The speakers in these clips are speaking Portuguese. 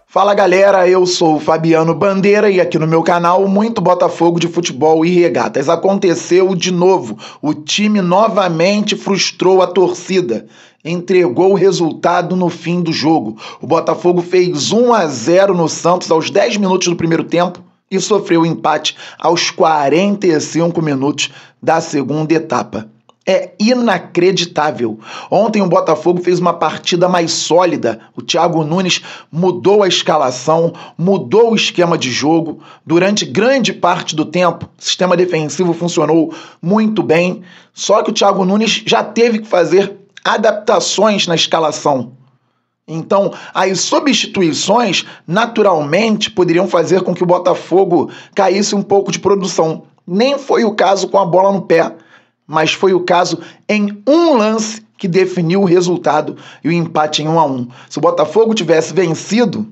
Fala galera, eu sou o Fabiano Bandeira e aqui no meu canal muito Botafogo de futebol e regatas. Aconteceu de novo, o time novamente frustrou a torcida, entregou o resultado no fim do jogo. O Botafogo fez 1-0 no Santos aos 10 minutos do primeiro tempo e sofreu o empate aos 45 minutos da segunda etapa. É inacreditável. Ontem o Botafogo fez uma partida mais sólida. O Thiago Nunes mudou a escalação, mudou o esquema de jogo. Durante grande parte do tempo, o sistema defensivo funcionou muito bem. Só que o Thiago Nunes já teve que fazer adaptações na escalação. Então, as substituições, naturalmente, poderiam fazer com que o Botafogo caísse um pouco de produção. Nem foi o caso com a bola no pé, mas foi o caso em um lance que definiu o resultado e o empate em 1-1. Se o Botafogo tivesse vencido,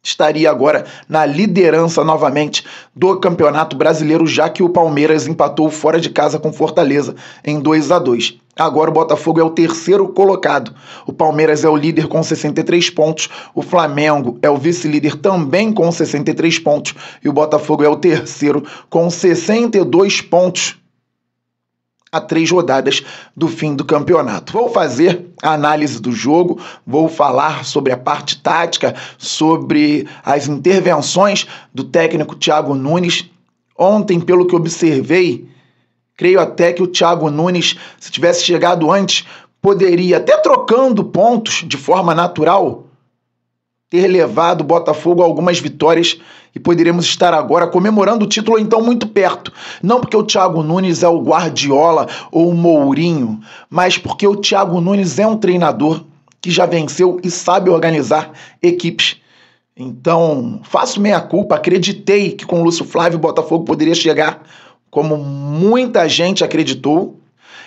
estaria agora na liderança novamente do Campeonato Brasileiro, já que o Palmeiras empatou fora de casa com Fortaleza em 2-2. Agora o Botafogo é o terceiro colocado. O Palmeiras é o líder com 63 pontos, o Flamengo é o vice-líder também com 63 pontos e o Botafogo é o terceiro com 62 pontos. A 3 rodadas do fim do campeonato. Vou fazer a análise do jogo, vou falar sobre a parte tática, sobre as intervenções do técnico Thiago Nunes. Ontem, pelo que observei, creio até que o Thiago Nunes, se tivesse chegado antes, poderia, até trocando pontos de forma natural, ter levado o Botafogo a algumas vitórias e poderíamos estar agora comemorando o título, então muito perto. Não porque o Thiago Nunes é o Guardiola ou o Mourinho, mas porque o Thiago Nunes é um treinador que já venceu e sabe organizar equipes. Então, faço meia-culpa, acreditei que com o Lúcio Flávio o Botafogo poderia chegar como muita gente acreditou.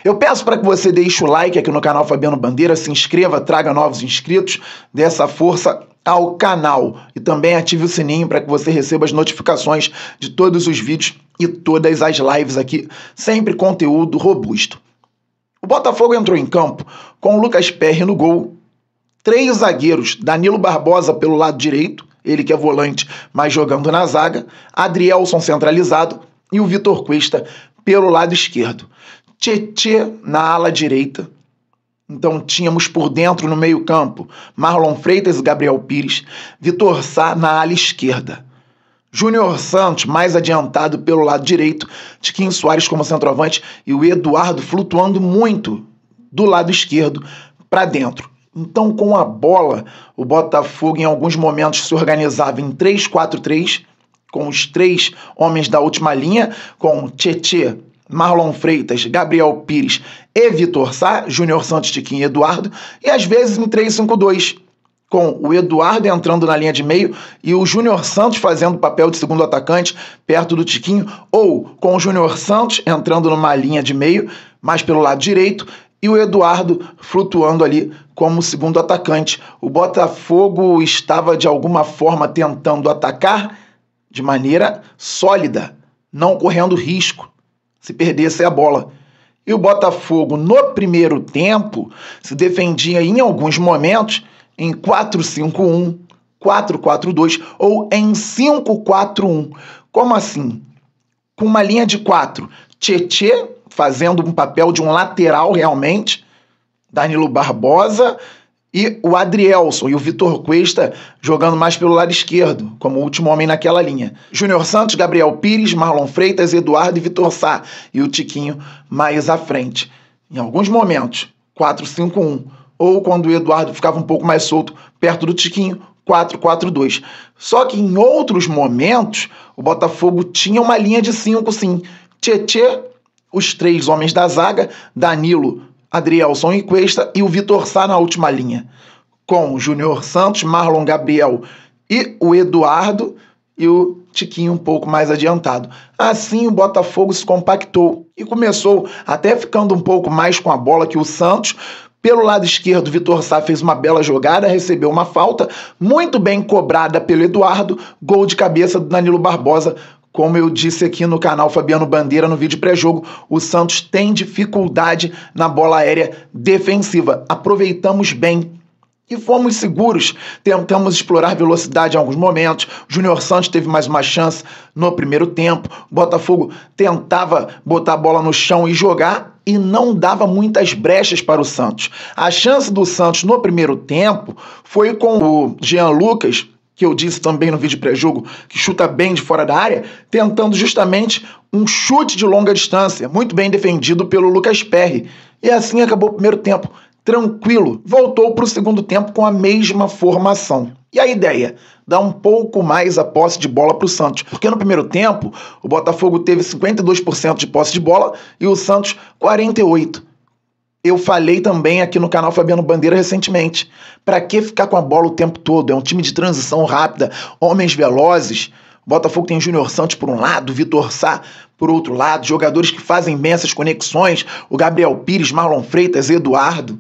Eu peço para que você deixe o like aqui no canal Fabiano Bandeira, se inscreva, traga novos inscritos, dê essa força ao canal e também ative o sininho para que você receba as notificações de todos os vídeos e todas as lives aqui, sempre conteúdo robusto. O Botafogo entrou em campo com o Lucas Perry no gol, 3 zagueiros, Danilo Barbosa pelo lado direito, ele que é volante, mas jogando na zaga, Adrielson centralizado e o Vitor Cuesta pelo lado esquerdo. Tietê na ala direita. Então tínhamos por dentro no meio campo Marlon Freitas e Gabriel Pires, Vitor Sá na ala esquerda. Júnior Santos mais adiantado pelo lado direito, Tiquinho Soares como centroavante e o Eduardo flutuando muito do lado esquerdo para dentro. Então com a bola o Botafogo em alguns momentos se organizava em 3-4-3, com os 3 homens da última linha, com Tietê, Marlon Freitas, Gabriel Pires e Vitor Sá, Júnior Santos, Tiquinho e Eduardo, e às vezes em 3-5-2, com o Eduardo entrando na linha de meio e o Júnior Santos fazendo o papel de segundo atacante perto do Tiquinho, ou com o Júnior Santos entrando numa linha de meio, mais pelo lado direito, e o Eduardo flutuando ali como segundo atacante. O Botafogo estava de alguma forma tentando atacar de maneira sólida, não correndo risco se perdesse a bola. E o Botafogo, no primeiro tempo, se defendia em alguns momentos em 4-5-1, 4-4-2 ou em 5-4-1. Como assim? Com uma linha de 4, Tietê fazendo um papel de um lateral realmente, Danilo Barbosa e o Adrielson e o Vitor Cuesta jogando mais pelo lado esquerdo, como o último homem naquela linha. Júnior Santos, Gabriel Pires, Marlon Freitas, Eduardo e Vitor Sá. E o Tiquinho mais à frente. Em alguns momentos, 4-5-1. Ou quando o Eduardo ficava um pouco mais solto, perto do Tiquinho, 4-4-2. Só que em outros momentos, o Botafogo tinha uma linha de 5, sim. Tietê, os 3 homens da zaga, Danilo, Adrielson e Cuesta e o Vitor Sá na última linha, com o Júnior Santos, Marlon, Gabriel e o Eduardo e o Tiquinho um pouco mais adiantado. Assim o Botafogo se compactou e começou até ficando um pouco mais com a bola que o Santos. Pelo lado esquerdo, Vitor Sá fez uma bela jogada, recebeu uma falta muito bem cobrada pelo Eduardo, gol de cabeça do Danilo Barbosa Como eu disse aqui no canal Fabiano Bandeira no vídeo pré-jogo, o Santos tem dificuldade na bola aérea defensiva. Aproveitamos bem e fomos seguros. Tentamos explorar velocidade em alguns momentos. O Júnior Santos teve mais uma chance no primeiro tempo. O Botafogo tentava botar a bola no chão e jogar e não dava muitas brechas para o Santos. A chance do Santos no primeiro tempo foi com o Jean Lucas, que eu disse também no vídeo pré-jogo, que chuta bem de fora da área, tentando justamente um chute de longa distância, muito bem defendido pelo Lucas Perry. E assim acabou o primeiro tempo, tranquilo. Voltou para o segundo tempo com a mesma formação. E a ideia? Dar um pouco mais a posse de bola para o Santos. Porque no primeiro tempo, o Botafogo teve 52% de posse de bola e o Santos 48%. Eu falei também aqui no canal Fabiano Bandeira recentemente. Para que ficar com a bola o tempo todo? É um time de transição rápida, homens velozes. O Botafogo tem o Júnior Santos por um lado, o Vitor Sá por outro lado, jogadores que fazem bem essas conexões, o Gabriel Pires, Marlon Freitas, Eduardo.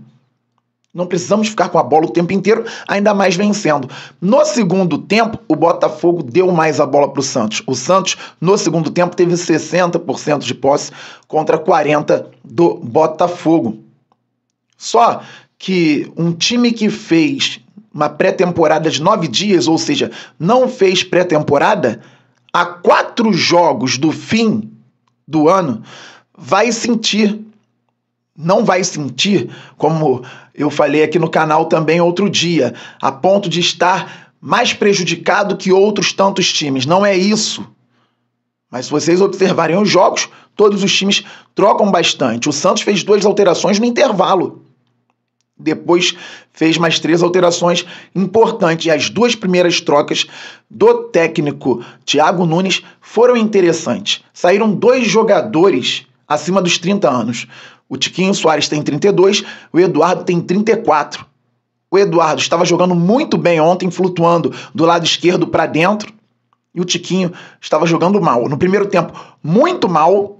Não precisamos ficar com a bola o tempo inteiro, ainda mais vencendo. No segundo tempo, o Botafogo deu mais a bola para o Santos. O Santos, no segundo tempo, teve 60% de posse contra 40% do Botafogo. Só que um time que fez uma pré-temporada de 9 dias, ou seja, não fez pré-temporada, a 4 jogos do fim do ano, vai sentir. Não vai sentir, como eu falei aqui no canal também outro dia, a ponto de estar mais prejudicado que outros tantos times. Não é isso. Mas se vocês observarem os jogos, todos os times trocam bastante. O Santos fez 2 alterações no intervalo. Depois fez mais 3 alterações importantes. E as 2 primeiras trocas do técnico Thiago Nunes foram interessantes. Saíram 2 jogadores acima dos 30 anos. O Tiquinho Soares tem 32, o Eduardo tem 34. O Eduardo estava jogando muito bem ontem, flutuando do lado esquerdo para dentro. E o Tiquinho estava jogando mal. No primeiro tempo, muito mal.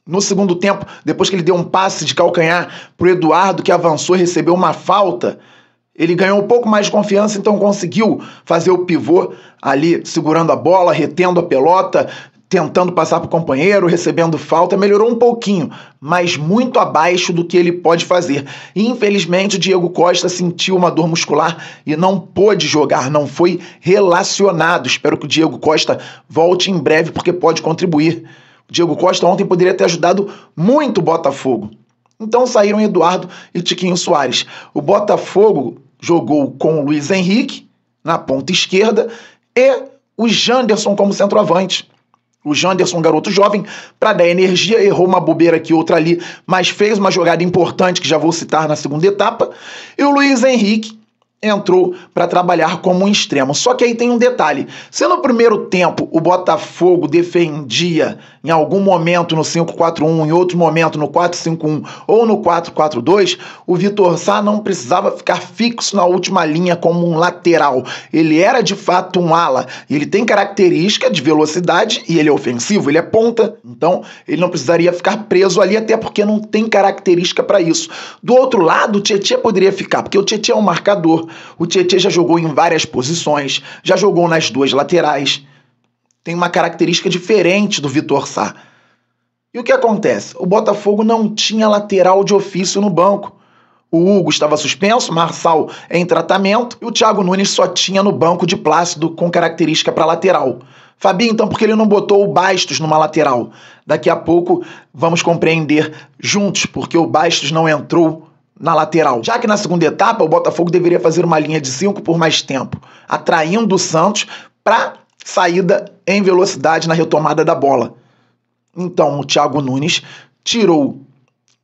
No segundo tempo, depois que ele deu um passe de calcanhar para o Eduardo, que avançou e recebeu uma falta, ele ganhou um pouco mais de confiança, então conseguiu fazer o pivô ali, segurando a bola, retendo a pelota, tentando passar para o companheiro, recebendo falta, melhorou um pouquinho, mas muito abaixo do que ele pode fazer. E, infelizmente, o Diego Costa sentiu uma dor muscular e não pôde jogar, não foi relacionado. Espero que o Diego Costa volte em breve, porque pode contribuir. O Diego Costa ontem poderia ter ajudado muito o Botafogo. Então saíram Eduardo e Tiquinho Soares. O Botafogo jogou com o Luiz Henrique na ponta esquerda e o Janderson como centroavante. O Janderson, garoto jovem, para dar energia, errou uma bobeira aqui, outra ali, mas fez uma jogada importante que já vou citar na segunda etapa. E o Luiz Henrique entrou para trabalhar como um extremo. Só que aí tem um detalhe. Se no primeiro tempo o Botafogo defendia em algum momento no 5-4-1, em outro momento no 4-5-1 ou no 4-4-2, o Vitor Sá não precisava ficar fixo na última linha como um lateral. Ele era de fato um ala. Ele tem característica de velocidade e ele é ofensivo, ele é ponta. Então ele não precisaria ficar preso ali, até porque não tem característica para isso. Do outro lado, o Tietê poderia ficar, porque o Tietê é um marcador. O Tietê já jogou em várias posições, já jogou nas 2 laterais. Tem uma característica diferente do Vitor Sá. E o que acontece? O Botafogo não tinha lateral de ofício no banco. O Hugo estava suspenso, Marçal em tratamento, e o Thiago Nunes só tinha no banco de Plácido com característica para lateral. Fabinho, então por que ele não botou o Bastos numa lateral? Daqui a pouco vamos compreender juntos porque o Bastos não entrou na lateral. Já que na segunda etapa o Botafogo deveria fazer uma linha de 5 por mais tempo, atraindo o Santos para saída em velocidade na retomada da bola. Então o Thiago Nunes tirou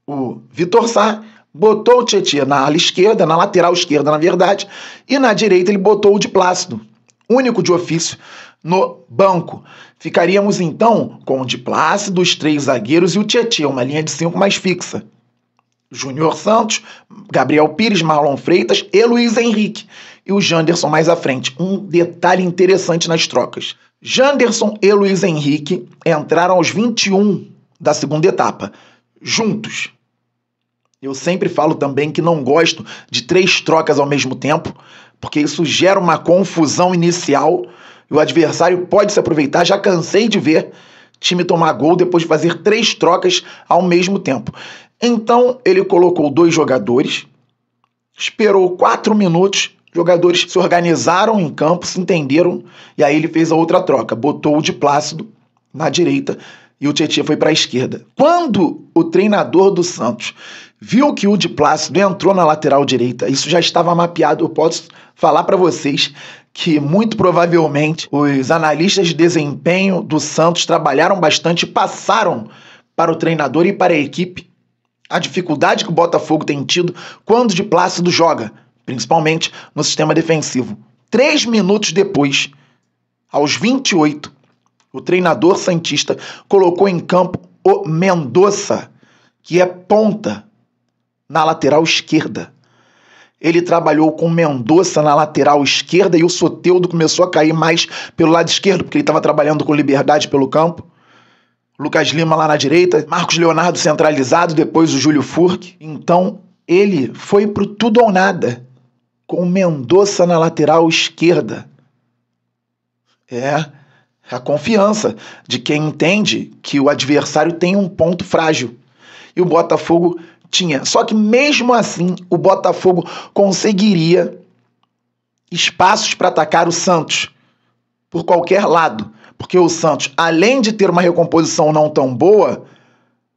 o Vitor Sá, botou o Tietê na ala esquerda, na lateral esquerda na verdade, e na direita ele botou o de Plácido, único de ofício no banco. Ficaríamos então com o de Plácido, os 3 zagueiros e o Tietê, uma linha de 5 mais fixa. Júnior Santos, Gabriel Pires, Marlon Freitas e Luiz Henrique. E o Janderson mais à frente. Um detalhe interessante nas trocas. Janderson e Luiz Henrique entraram aos 21 da segunda etapa, juntos. Eu sempre falo também que não gosto de 3 trocas ao mesmo tempo, porque isso gera uma confusão inicial e o adversário pode se aproveitar. Já cansei de ver time tomar gol depois de fazer 3 trocas ao mesmo tempo. Então ele colocou 2 jogadores, esperou 4 minutos, jogadores se organizaram em campo, se entenderam, e aí ele fez a outra troca, botou o de Plácido na direita e o Tietê foi para a esquerda. Quando o treinador do Santos viu que o de Plácido entrou na lateral direita, isso já estava mapeado. Eu posso falar para vocês que muito provavelmente os analistas de desempenho do Santos trabalharam bastante e passaram para o treinador e para a equipe a dificuldade que o Botafogo tem tido quando o de Plácido joga, principalmente no sistema defensivo. 3 minutos depois, aos 28, o treinador santista colocou em campo o Mendonça, que é ponta na lateral esquerda. Ele trabalhou com Mendonça na lateral esquerda e o Soteldo começou a cair mais pelo lado esquerdo, porque ele estava trabalhando com liberdade pelo campo. Lucas Lima lá na direita, Marcos Leonardo centralizado, depois o Júlio Furque. Então ele foi pro tudo ou nada, com Mendonça na lateral esquerda. É a confiança de quem entende que o adversário tem um ponto frágil. E o Botafogo tinha. Só que mesmo assim, o Botafogo conseguiria espaços para atacar o Santos por qualquer lado. Porque o Santos, além de ter uma recomposição não tão boa,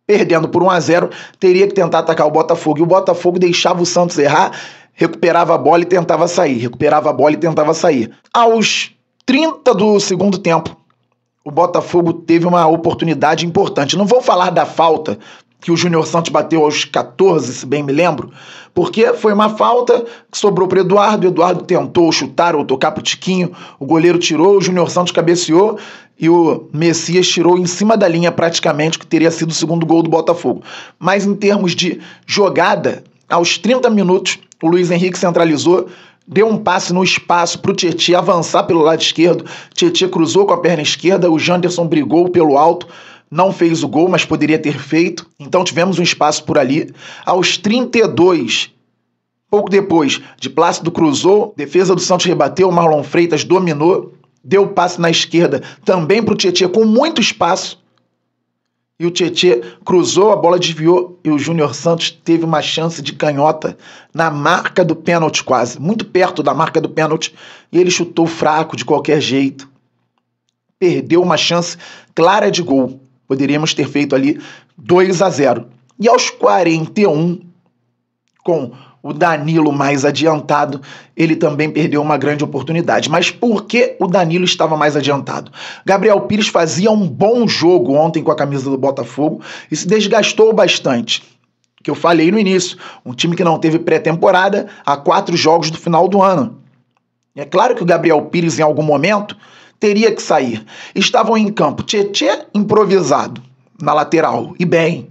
perdendo por 1-0, teria que tentar atacar o Botafogo. E o Botafogo deixava o Santos errar, recuperava a bola e tentava sair. Recuperava a bola e tentava sair. Aos 30 do segundo tempo, o Botafogo teve uma oportunidade importante. Não vou falar da falta que o Júnior Santos bateu aos 14, se bem me lembro, porque foi uma falta que sobrou para o Eduardo tentou chutar ou tocar para o Tiquinho, o goleiro tirou, o Júnior Santos cabeceou e o Messias tirou em cima da linha praticamente, que teria sido o segundo gol do Botafogo. Mas em termos de jogada, aos 30 minutos, o Luiz Henrique centralizou, deu um passe no espaço para o Tietê avançar pelo lado esquerdo, Tietê cruzou com a perna esquerda, o Janderson brigou pelo alto, não fez o gol, mas poderia ter feito. Então tivemos um espaço por ali. Aos 32, pouco depois, de Plácido cruzou, defesa do Santos rebateu, o Marlon Freitas dominou, deu passe na esquerda também para o Tietê com muito espaço. E o Tietê cruzou, a bola desviou e o Júnior Santos teve uma chance de canhota na marca do pênalti quase, muito perto da marca do pênalti, e ele chutou fraco de qualquer jeito. Perdeu uma chance clara de gol. Poderíamos ter feito ali 2-0. E aos 41, com o Danilo mais adiantado, ele também perdeu uma grande oportunidade. Mas por que o Danilo estava mais adiantado? Gabriel Pires fazia um bom jogo ontem com a camisa do Botafogo e se desgastou bastante. Que eu falei no início, um time que não teve pré-temporada há 4 jogos do final do ano. É claro que o Gabriel Pires, em algum momento, teria que sair. Estavam em campo Tietê improvisado na lateral, e bem.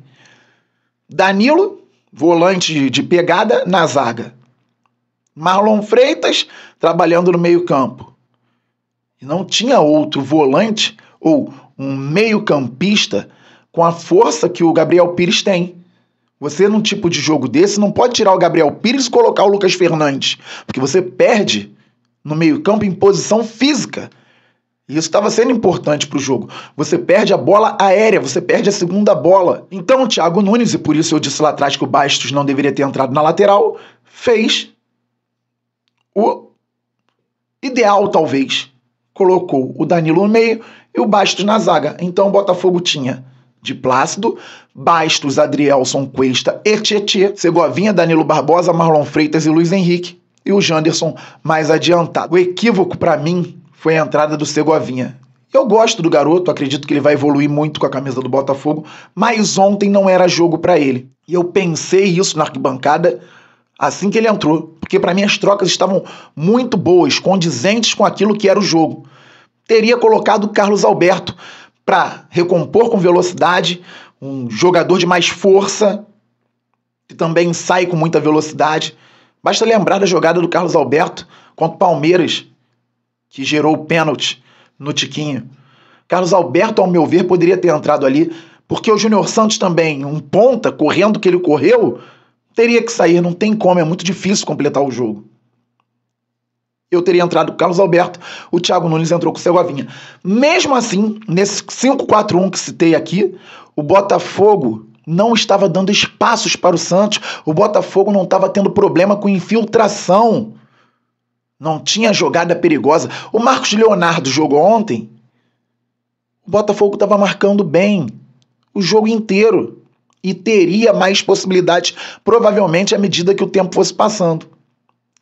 Danilo, volante de pegada na zaga. Marlon Freitas trabalhando no meio-campo. E não tinha outro volante ou um meio-campista com a força que o Gabriel Pires tem. Você, num tipo de jogo desse, não pode tirar o Gabriel Pires e colocar o Lucas Fernandes, porque você perde no meio-campo em posição física. E isso estava sendo importante para o jogo. Você perde a bola aérea, você perde a segunda bola. Então o Thiago Nunes, e por isso eu disse lá atrás que o Bastos não deveria ter entrado na lateral, fez o ideal talvez. Colocou o Danilo no meio e o Bastos na zaga. Então o Botafogo tinha de Plácido, Bastos, Adrielson, Cuesta e Tietê, Segovinha, Danilo Barbosa, Marlon Freitas e Luiz Henrique, e o Janderson mais adiantado. O equívoco para mim foi a entrada do Segovinha. Eu gosto do garoto, acredito que ele vai evoluir muito com a camisa do Botafogo, mas ontem não era jogo para ele. E eu pensei isso na arquibancada assim que ele entrou, porque para mim as trocas estavam muito boas, condizentes com aquilo que era o jogo. Teria colocado o Carlos Alberto para recompor com velocidade, um jogador de mais força, que também sai com muita velocidade. Basta lembrar da jogada do Carlos Alberto contra o Palmeiras, que gerou o pênalti no Tiquinho. Carlos Alberto, ao meu ver, poderia ter entrado ali, porque o Júnior Santos também, um ponta, correndo que ele correu, teria que sair, não tem como, é muito difícil completar o jogo. eu teria entrado com o Carlos Alberto, o Thiago Nunes entrou com o Segovinha. Mesmo assim, nesse 5-4-1 que citei aqui, o Botafogo não estava dando espaços para o Santos, o Botafogo não estava tendo problema com infiltração, não tinha jogada perigosa. O Marcos Leonardo jogou ontem, o Botafogo estava marcando bem o jogo inteiro e teria mais possibilidades, provavelmente, à medida que o tempo fosse passando.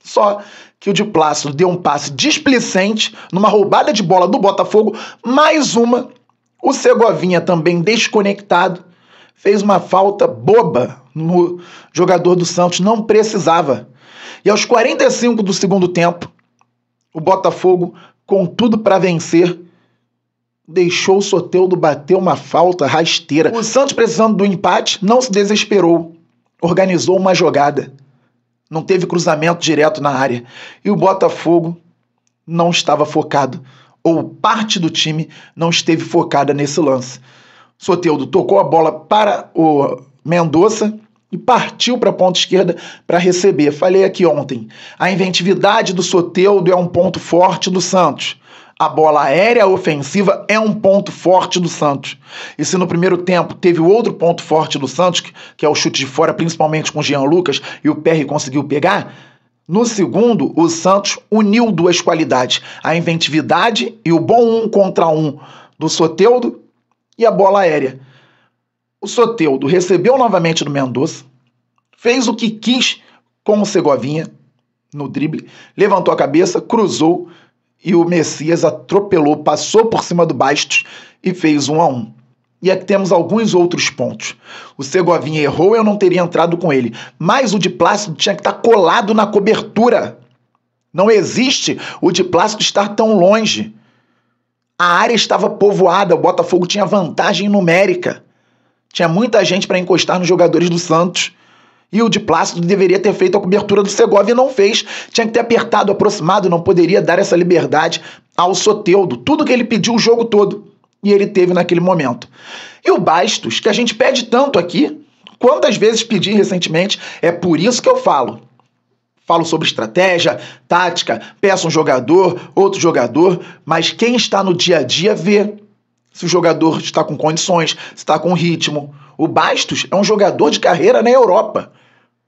Só que o Di Plácido deu um passe displicente numa roubada de bola do Botafogo, mais uma. O Segovinha, também desconectado, fez uma falta boba no jogador do Santos, não precisava. E aos 45 do segundo tempo, o Botafogo, com tudo para vencer, deixou o Soteldo bater uma falta rasteira. O Santos, precisando do empate, não se desesperou, organizou uma jogada. Não teve cruzamento direto na área. E o Botafogo não estava focado, ou parte do time não esteve focada nesse lance. Soteldo tocou a bola para o Mendonça e partiu para a ponta esquerda para receber. Falei aqui ontem, a inventividade do Soteldo é um ponto forte do Santos. A bola aérea ofensiva é um ponto forte do Santos. E se no primeiro tempo teve outro ponto forte do Santos, que é o chute de fora, principalmente com o Jean Lucas, e o Perry conseguiu pegar, no segundo, o Santos uniu duas qualidades. A inventividade e o bom 1 contra 1 do Soteldo e a bola aérea. O Soteldo recebeu novamente do Mendonça, fez o que quis com o Segovinha no drible, levantou a cabeça, cruzou, e o Messias atropelou, passou por cima do Bastos e fez 1-1. E aqui temos alguns outros pontos. O Segovinha errou, eu não teria entrado com ele. Mas o Di Plácido tinha que estar colado na cobertura. Não existe o Di Plácido estar tão longe. A área estava povoada, o Botafogo tinha vantagem numérica. Tinha muita gente para encostar nos jogadores do Santos. E o Di Plácido deveria ter feito a cobertura do Segovia e não fez. Tinha que ter apertado, aproximado, não poderia dar essa liberdade ao Soteldo. Tudo que ele pediu o jogo todo. E ele teve naquele momento. E o Bastos, que a gente pede tanto aqui, quantas vezes pedi recentemente, é por isso que eu falo. Falo sobre estratégia, tática, peço um jogador, outro jogador, mas quem está no dia a dia vê se o jogador está com condições, se está com ritmo. O Bastos é um jogador de carreira na Europa.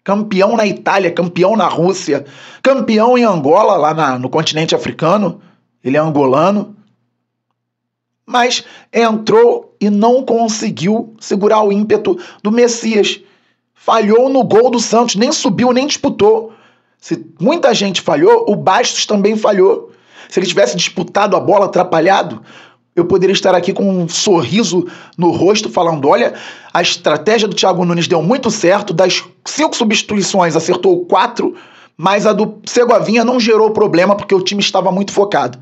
Campeão na Itália, campeão na Rússia, campeão em Angola, lá no continente africano. Ele é angolano. Mas entrou e não conseguiu segurar o ímpeto do Messias. Falhou no gol do Santos, nem subiu, nem disputou. Se muita gente falhou, o Bastos também falhou. Se ele tivesse disputado a bola, atrapalhado, eu poderia estar aqui com um sorriso no rosto falando, olha, a estratégia do Thiago Nunes deu muito certo, das 5 substituições acertou 4, mas a do Segovinha não gerou problema porque o time estava muito focado.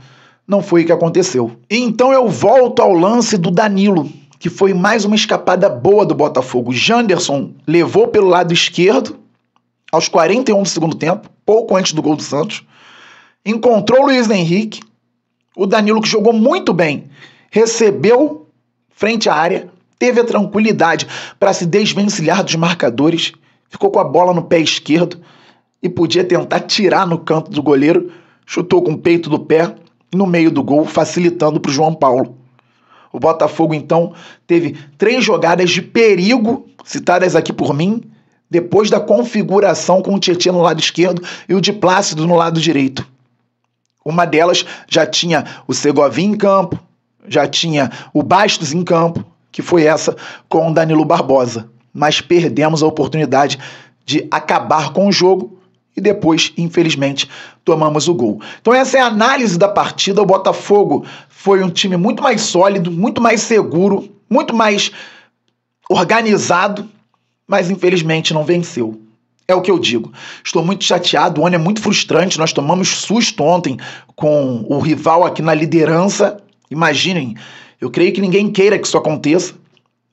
Não foi o que aconteceu. Então eu volto ao lance do Danilo, que foi mais uma escapada boa do Botafogo. Janderson levou pelo lado esquerdo, aos 41 do segundo tempo, pouco antes do gol do Santos, encontrou o Luiz Henrique, o Danilo, que jogou muito bem, recebeu frente à área, teve a tranquilidade para se desvencilhar dos marcadores, ficou com a bola no pé esquerdo e podia tentar tirar no canto do goleiro, chutou com o peito do pé no meio do gol, facilitando para o João Paulo. O Botafogo, então, teve 3 jogadas de perigo, citadas aqui por mim, depois da configuração com o Tietchan no lado esquerdo e o Di Plácido no lado direito. Uma delas já tinha o Segovinha em campo, já tinha o Bastos em campo, que foi essa com o Danilo Barbosa. Mas perdemos a oportunidade de acabar com o jogo e depois, infelizmente, tomamos o gol. Então essa é a análise da partida. O Botafogo foi um time muito mais sólido, muito mais seguro, muito mais organizado, mas infelizmente não venceu. É o que eu digo. Estou muito chateado, o ano é muito frustrante, nós tomamos susto ontem com o rival aqui na liderança. Imaginem, eu creio que ninguém queira que isso aconteça.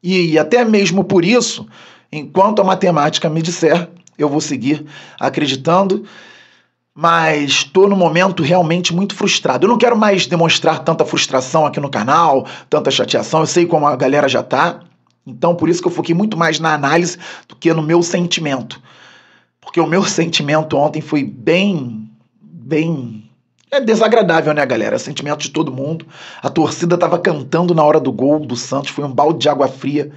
E até mesmo por isso, enquanto a matemática me disser, eu vou seguir acreditando, mas estou num momento realmente muito frustrado. Eu não quero mais demonstrar tanta frustração aqui no canal, tanta chateação, eu sei como a galera já está. Então por isso que eu foquei muito mais na análise do que no meu sentimento. Porque o meu sentimento ontem foi bem É desagradável, né, galera? É sentimento de todo mundo. A torcida tava cantando na hora do gol do Santos, foi um balde de água fria.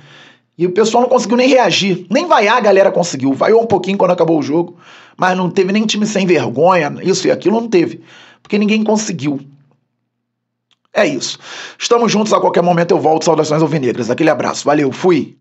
E o pessoal não conseguiu nem reagir. Nem vaiar a galera conseguiu. Vaiou um pouquinho quando acabou o jogo, mas não teve nem time sem vergonha, isso e aquilo não teve. Porque ninguém conseguiu. É isso. Estamos juntos, a qualquer momento eu volto. Saudações alvinegras. Aquele abraço. Valeu, fui!